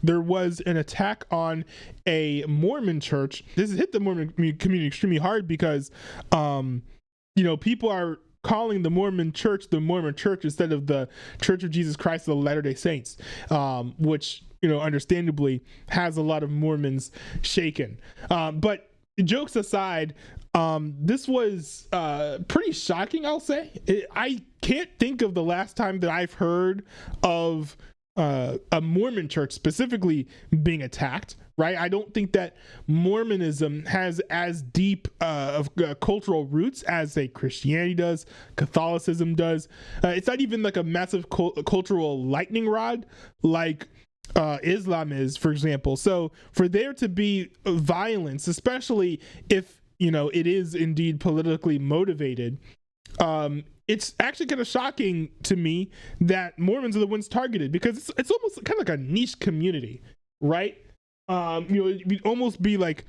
there was an attack on a Mormon church. This has hit the Mormon community extremely hard because, people are calling the Mormon church instead of the Church of Jesus Christ of the Latter-day Saints, which, understandably has a lot of Mormons shaken. But jokes aside, this was pretty shocking, I'll say. I can't think of the last time that I've heard of a Mormon church specifically being attacked, right? I don't think that Mormonism has as deep of cultural roots as, say, Christianity does, Catholicism does. It's not even like a massive cultural lightning rod like Islam is, for example. So for there to be violence, especially if, it is indeed politically motivated, it's actually kind of shocking to me that Mormons are the ones targeted, because it's almost kind of like a niche community, right? It'd almost be like,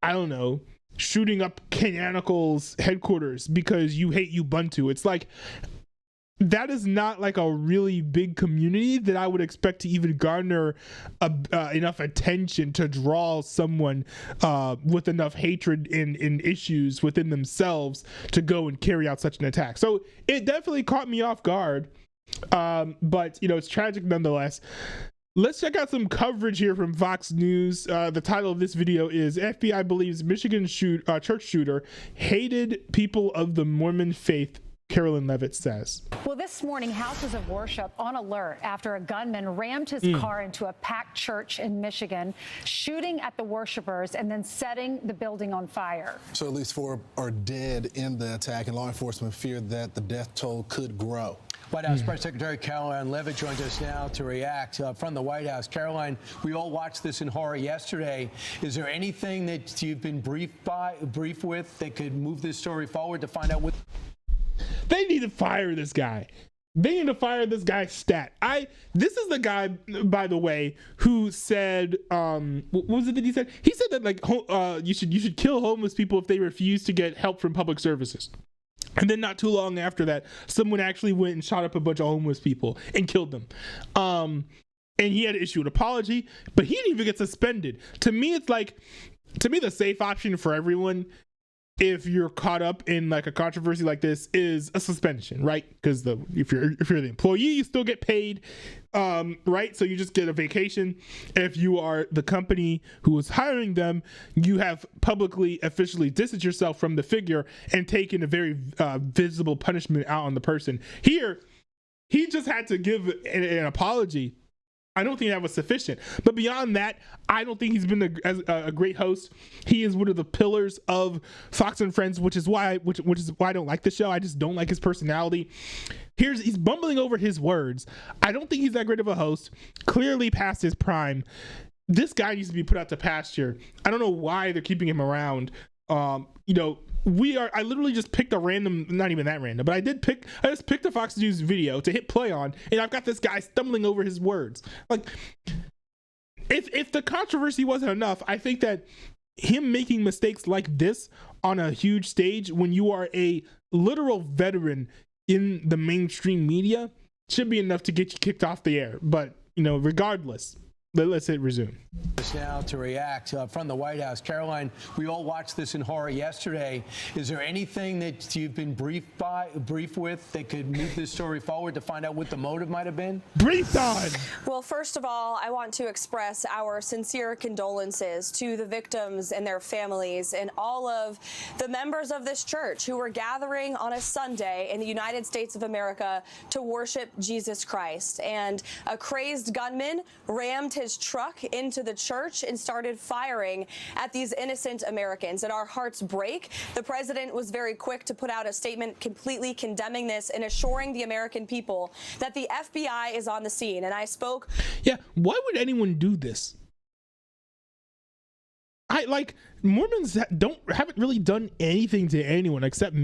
I don't know, shooting up Canonical's headquarters because you hate Ubuntu. It's like, that is not like a really big community that I would expect to even garner enough attention to draw someone with enough hatred and issues within themselves to go and carry out such an attack. So it definitely caught me off guard, but it's tragic nonetheless. Let's check out some coverage here from Fox News. The title of this video is FBI believes Michigan church shooter hated people of the Mormon faith, Carolyn Levitt says. Well, this morning, houses of worship on alert after a gunman rammed his car into a packed church in Michigan, shooting at the worshipers and then setting the building on fire. So at least 4 are dead in the attack, and law enforcement feared that the death toll could grow. White House Press Secretary Caroline Levitt joins us now to react from the White House. Caroline, we all watched this in horror yesterday. Is there anything that you've been briefed with that could move this story forward to find out what? They need to fire this guy. They need to fire this guy stat. This is the guy, by the way, who said, what was it that he said? He said that like you should kill homeless people if they refuse to get help from public services. And then not too long after that, someone actually went and shot up a bunch of homeless people and killed them. And he had to issue an apology, but he didn't even get suspended. To me, the safe option for everyone, if you're caught up in like a controversy like this, is a suspension, right? Because if you're the employee, you still get paid, right? So you just get a vacation. If you are the company who is hiring them, you have publicly, officially distanced yourself from the figure and taken a very visible punishment out on the person. Here, he just had to give an apology. I don't think that was sufficient. But beyond that, I don't think he's been a great host. He is one of the pillars of Fox and Friends, which is why I don't like the show. I just don't like his personality. He's bumbling over his words. I don't think he's that great of a host. Clearly past his prime. This guy needs to be put out to pasture. I don't know why they're keeping him around. I literally just picked a random, not even that random, but I just picked a Fox News video to hit play on, and I've got this guy stumbling over his words. Like, if the controversy wasn't enough, I think that him making mistakes like this on a huge stage when you are a literal veteran in the mainstream media should be enough to get you kicked off the air. But, regardless, let's hit resume. Now to react from the White House. Caroline, we all watched this in horror yesterday. Is there anything that you've been briefed with that could move this story forward to find out what the motive might have been? Briefed on. Well, first of all, I want to express our sincere condolences to the victims and their families and all of the members of this church who were gathering on a Sunday in the United States of America to worship Jesus Christ. And a crazed gunman rammed his truck into the church and started firing at these innocent Americans. And our hearts break. The president was very quick to put out a statement completely condemning this and assuring the American people that the FBI is on the scene. And I spoke. Yeah, why would anyone do this? Mormons haven't really done anything to anyone except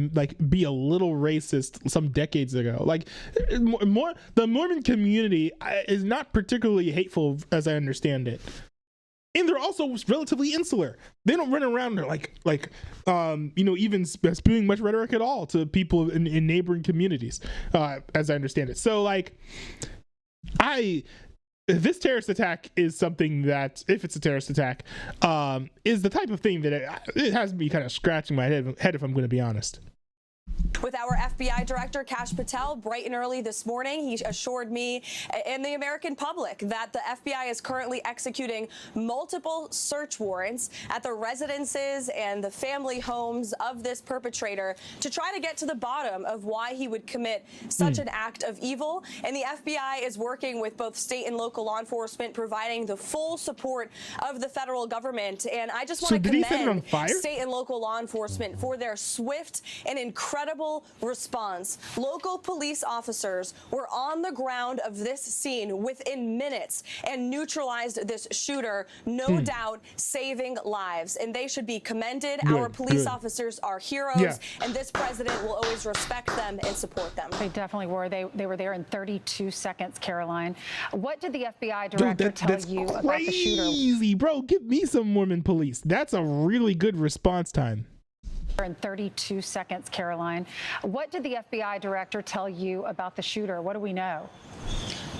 be a little racist some decades ago. The Mormon community is not particularly hateful, as I understand it, and they're also relatively insular. They don't run around even spewing much rhetoric at all to people in neighboring communities, as I understand it. So this terrorist attack is something that, if it's a terrorist attack, is the type of thing that it has me kind of scratching my head if I'm going to be honest. With our FBI director, Kash Patel, bright and early this morning, he assured me and the American public that the FBI is currently executing multiple search warrants at the residences and the family homes of this perpetrator to try to get to the bottom of why he would commit such an act of evil. And the FBI is working with both state and local law enforcement, providing the full support of the federal government. And I just want to commend state and local law enforcement for their swift and incredible response. Local police officers were on the ground of this scene within minutes and neutralized this shooter, no doubt saving lives. And they should be commended. Our police officers are heroes, and this president will always respect them and support them. They definitely were. They were there in 32 seconds, Caroline. What did the FBI director tell you about the shooter? Crazy, bro. Give me some Mormon police. That's a really good response time. In 32 seconds, Caroline. What did the FBI director tell you about the shooter? What do we know?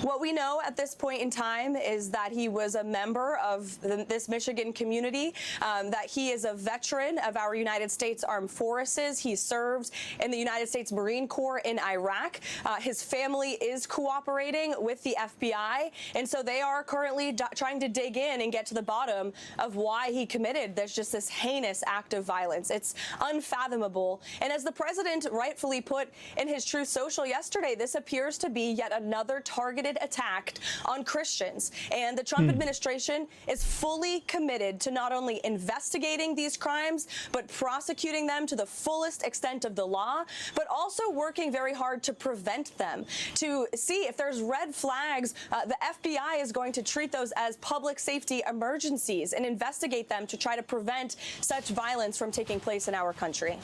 What we know at this point in time is that he was a member of this Michigan community, that he is a veteran of our United States Armed Forces. He served in the United States Marine Corps in Iraq. His family is cooperating with the FBI, and so they are currently trying to dig in and get to the bottom of why he committed this heinous act of violence. It's unfathomable. And as the president rightfully put in his Truth Social yesterday, this appears to be yet another targeted attack on Christians. And the Trump administration is fully committed to not only investigating these crimes, but prosecuting them to the fullest extent of the law, but also working very hard to prevent them, to see if there's red flags. The FBI is going to treat those as public safety emergencies and investigate them to try to prevent such violence from taking place in our country.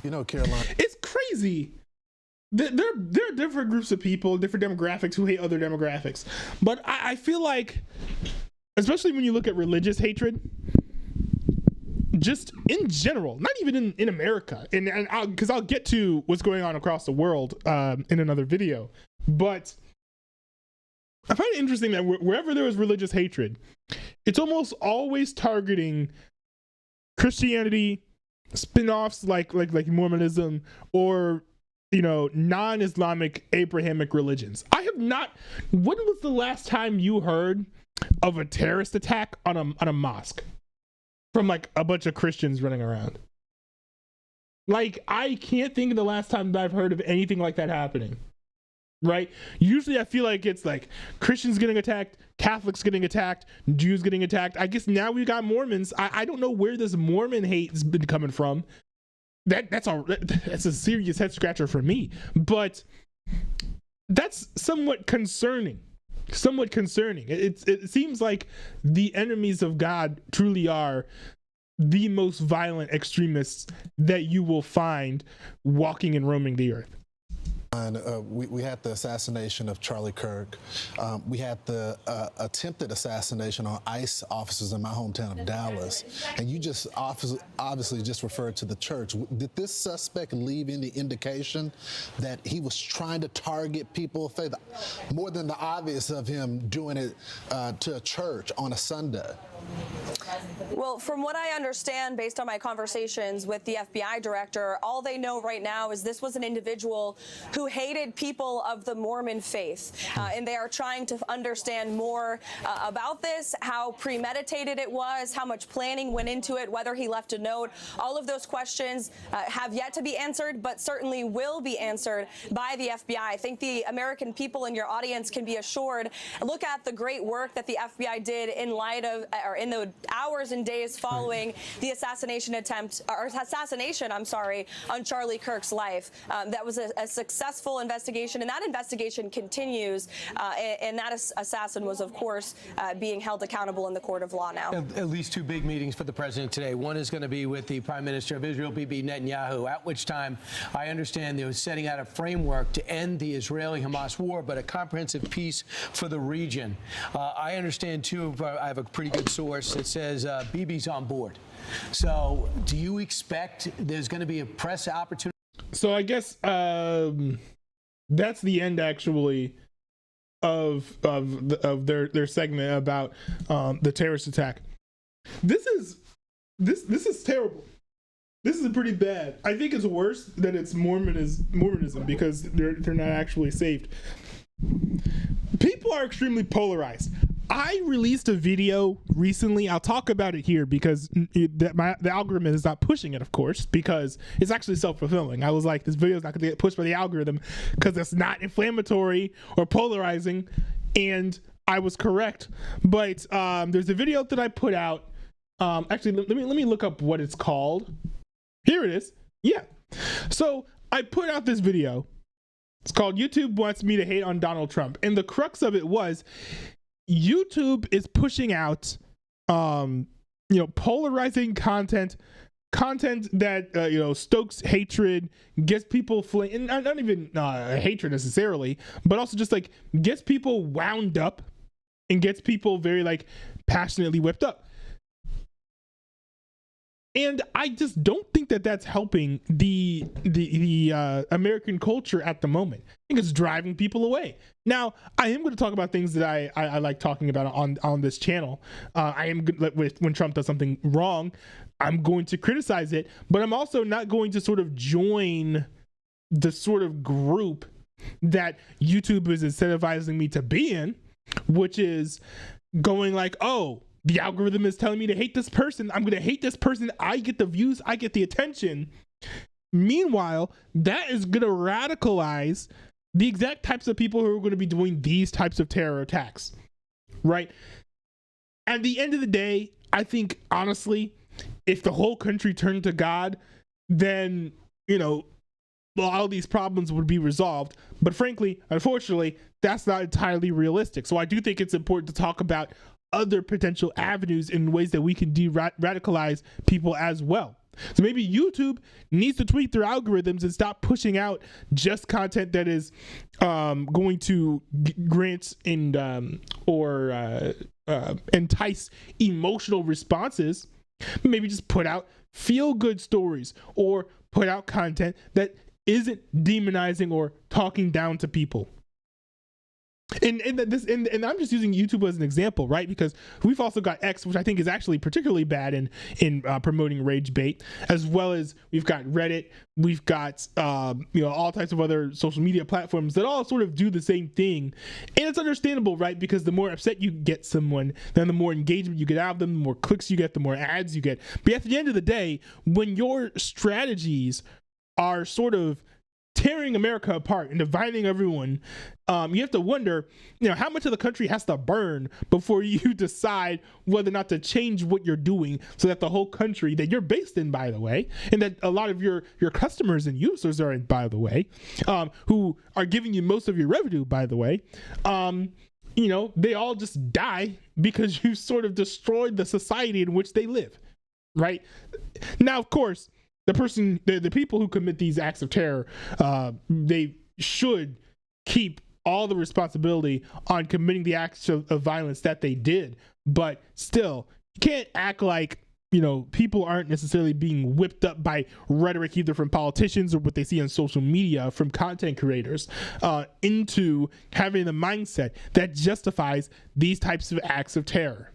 You know, Caroline, it's crazy. There are different groups of people, different demographics who hate other demographics. But I feel like, especially when you look at religious hatred, just in general, not even in America, and because I'll get to what's going on across the world in another video, but I find it interesting that wherever there is religious hatred, it's almost always targeting Christianity, spin-offs like Mormonism, or non-Islamic Abrahamic religions. I have not. When was the last time you heard of a terrorist attack on a mosque from like a bunch of Christians running around? Like, I can't think of the last time that I've heard of anything like that happening. Right? Usually I feel like it's like Christians getting attacked, Catholics getting attacked, Jews getting attacked. I guess now we've got Mormons. I don't know where this Mormon hate has been coming from. That's a serious head scratcher for me, but that's somewhat concerning. It seems like the enemies of God truly are the most violent extremists that you will find walking and roaming the earth. And we had the assassination of Charlie Kirk. We had the attempted assassination on ICE officers in my hometown of Dallas. And you just obviously just referred to the church. Did this suspect leave any indication that he was trying to target people of faith, more than the obvious of him doing it to a church on a Sunday? Well, from what I understand, based on my conversations with the FBI director, all they know right now is this was an individual who hated people of the Mormon faith. And they are trying to understand more about this, how premeditated it was, how much planning went into it, whether he left a note. All of those questions have yet to be answered, but certainly will be answered by the FBI. I think the American people in your audience can be assured. Look at the great work that the FBI did in light of, or in the hours and days following the assassination on Charlie Kirk's life. That was a successful investigation, and that investigation continues. And that assassin was, of course, being held accountable in the court of law now. At least two big meetings for the president today. One is going to be with the Prime Minister of Israel, Bibi Netanyahu, at which time I understand they were setting out a framework to end the Israeli-Hamas war, but a comprehensive peace for the region. I understand, too, I have a pretty good source that says Bibi's on board. So do you expect there's going to be a press opportunity? So I guess that's the end, actually, of their segment about the terrorist attack. This is terrible. This is pretty bad. I think it's worse that it's Mormonism because they're not actually saved. People are extremely polarized. I released a video recently. I'll talk about it here because the algorithm is not pushing it, of course, because it's actually self-fulfilling. I was like, this video is not going to get pushed by the algorithm because it's not inflammatory or polarizing, and I was correct. But there's a video that I put out. Actually, let me look up what it's called. Here it is. Yeah. So I put out this video. It's called "YouTube Wants Me to Hate on Donald Trump," and the crux of it was YouTube is pushing out, polarizing content that stokes hatred, gets people and not even hatred necessarily, but also just like gets people wound up and gets people very like passionately whipped up. And I just don't think that that's helping the American culture at the moment. I think it's driving people away. Now, I am going to talk about things that I like talking about on this channel. I am when Trump does something wrong, I'm going to criticize it, but I'm also not going to sort of join the sort of group that YouTube is incentivizing me to be in, which is going like, oh, the algorithm is telling me to hate this person. I'm going to hate this person. I get the views. I get the attention. Meanwhile, that is going to radicalize the exact types of people who are going to be doing these types of terror attacks, right? At the end of the day, I think, honestly, if the whole country turned to God, then, all these problems would be resolved. But frankly, unfortunately, that's not entirely realistic. So I do think it's important to talk about other potential avenues in ways that we can de-radicalize people as well. So maybe YouTube needs to tweak their algorithms and stop pushing out just content that is going to grant and or entice emotional responses. Maybe just put out feel-good stories or put out content that isn't demonizing or talking down to people. And I'm just using YouTube as an example, right? Because we've also got X, which I think is actually particularly bad in promoting rage bait, as well as we've got Reddit, we've got all types of other social media platforms that all sort of do the same thing. And it's understandable, right? Because the more upset you get someone, then the more engagement you get out of them, the more clicks you get, the more ads you get. But at the end of the day, when your strategies are sort of tearing America apart and dividing everyone, you have to wonder, how much of the country has to burn before you decide whether or not to change what you're doing so that the whole country that you're based in, by the way, and that a lot of your customers and users are in, by the way, who are giving you most of your revenue, by the way, they all just die because you sort of destroyed the society in which they live, right? Now, of course, the people who commit these acts of terror, they should keep all the responsibility on committing the acts of violence that they did. But still, you can't act like, people aren't necessarily being whipped up by rhetoric either from politicians or what they see on social media from content creators into having the mindset that justifies these types of acts of terror.